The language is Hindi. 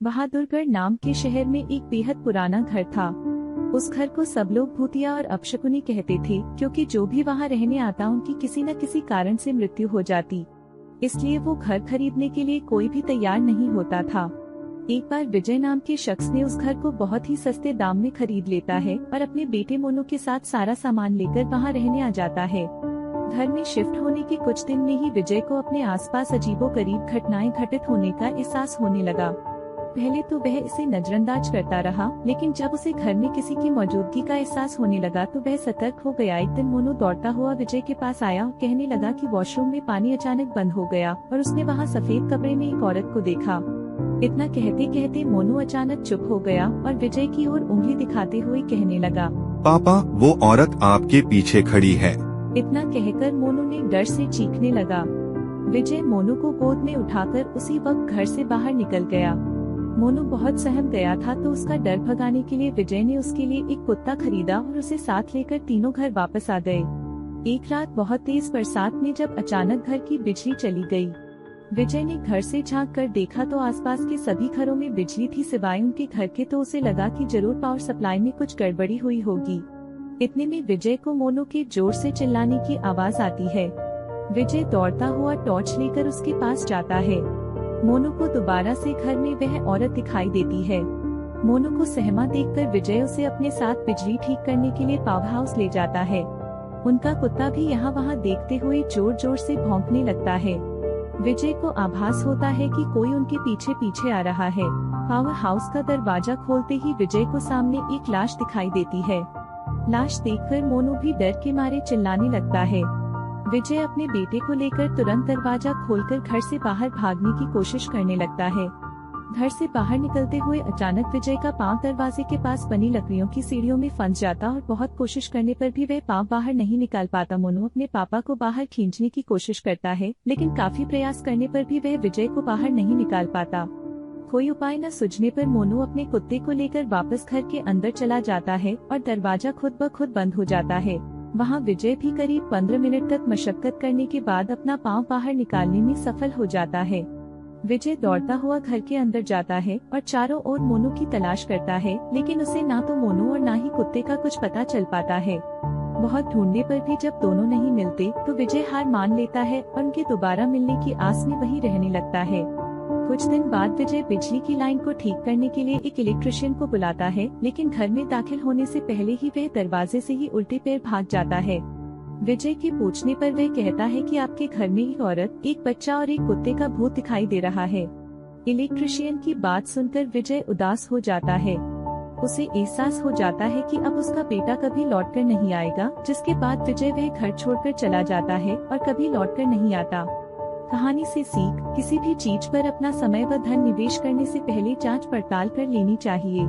बहादुरगढ़ नाम के शहर में एक बेहद पुराना घर था। उस घर को सब लोग भूतिया और अपशकुनी कहते थे, क्योंकि जो भी वहां रहने आता उनकी किसी न किसी कारण से मृत्यु हो जाती। इसलिए वो घर खरीदने के लिए कोई भी तैयार नहीं होता था। एक बार विजय नाम के शख्स ने उस घर को बहुत ही सस्ते दाम में खरीद लेता है और अपने बेटे मोनू के साथ सारा सामान लेकर वहां रहने आ जाता है। घर में शिफ्ट होने के कुछ दिन में ही विजय को अपने आसपास अजीबोगरीब घटनाएं घटित होने का एहसास होने लगा। पहले तो वह इसे नजरअंदाज करता रहा, लेकिन जब उसे घर में किसी की मौजूदगी का एहसास होने लगा तो वह सतर्क हो गया। एक दिन मोनू दौड़ता हुआ विजय के पास आया और कहने लगा कि वॉशरूम में पानी अचानक बंद हो गया और उसने वहां सफेद कपड़े में एक औरत को देखा। इतना कहते कहते मोनू अचानक चुप हो गया और विजय की ओर उंगली दिखाते हुए कहने लगा, पापा, वो औरत आपके पीछे खड़ी है। इतना कहकर मोनू ने डर से चीखने लगा। विजय मोनू को गोद में उठाकर उसी वक्त घर से बाहर निकल गया। मोनू बहुत सहम गया था, तो उसका डर भगाने के लिए विजय ने उसके लिए एक कुत्ता खरीदा और उसे साथ लेकर तीनों घर वापस आ गए। एक रात बहुत तेज बरसात में जब अचानक घर की बिजली चली गई, विजय ने घर से झांक कर देखा तो आसपास के सभी घरों में बिजली थी सिवाय उनके घर के। तो उसे लगा कि जरूर पावर सप्लाई में कुछ गड़बड़ी हुई होगी। इतने में विजय को मोनू के जोर से चिल्लाने की आवाज आती है। विजय दौड़ता हुआ टॉर्च लेकर उसके पास जाता है। मोनू को दोबारा से घर में वह औरत दिखाई देती है। मोनू को सहमा देखकर विजय उसे अपने साथ बिजली ठीक करने के लिए पावर हाउस ले जाता है। उनका कुत्ता भी यहाँ वहाँ देखते हुए जोर जोर से भौंकने लगता है। विजय को आभास होता है कि कोई उनके पीछे पीछे आ रहा है। पावर हाउस का दरवाजा खोलते ही विजय को सामने एक लाश दिखाई देती है। लाश देखकर मोनू भी डर के मारे चिल्लाने लगता है। विजय अपने बेटे को लेकर तुरंत दरवाजा खोलकर घर से बाहर भागने की कोशिश करने लगता है। घर से बाहर निकलते हुए अचानक विजय का पांव दरवाजे के पास बनी लकड़ियों की सीढ़ियों में फंस जाता और बहुत कोशिश करने पर भी वह पांव बाहर नहीं निकाल पाता। मोनू अपने पापा को बाहर खींचने की कोशिश करता है, लेकिन काफी प्रयास करने पर भी वह विजय को बाहर नहीं निकाल पाता। कोई उपाय न सूझने पर मोनू अपने कुत्ते को लेकर वापस घर के अंदर चला जाता है और दरवाजा खुद ब खुद बंद हो जाता है। वहाँ विजय भी करीब 15 मिनट तक मशक्कत करने के बाद अपना पांव बाहर निकालने में सफल हो जाता है। विजय दौड़ता हुआ घर के अंदर जाता है और चारों ओर मोनू की तलाश करता है, लेकिन उसे ना तो मोनू और ना ही कुत्ते का कुछ पता चल पाता है। बहुत ढूंढने पर भी जब दोनों नहीं मिलते तो विजय हार मान लेता है और उनके दोबारा मिलने की आस में वहीं रहने लगता है। कुछ दिन बाद विजय बिजली की लाइन को ठीक करने के लिए एक इलेक्ट्रिशियन को बुलाता है, लेकिन घर में दाखिल होने से पहले ही वह दरवाजे से ही उल्टे पैर भाग जाता है। विजय के पूछने पर वह कहता है कि आपके घर में एक औरत, एक बच्चा और एक कुत्ते का भूत दिखाई दे रहा है। इलेक्ट्रिशियन की बात सुनकर विजय उदास हो जाता है। उसे एहसास हो जाता है कि अब उसका बेटा कभी लौटकर नहीं आएगा, जिसके बाद विजय वह घर छोड़कर चला जाता है और कभी लौटकर नहीं आता। कहानी से सीख, किसी भी चीज पर अपना समय व धन निवेश करने से पहले जांच पड़ताल कर लेनी चाहिए।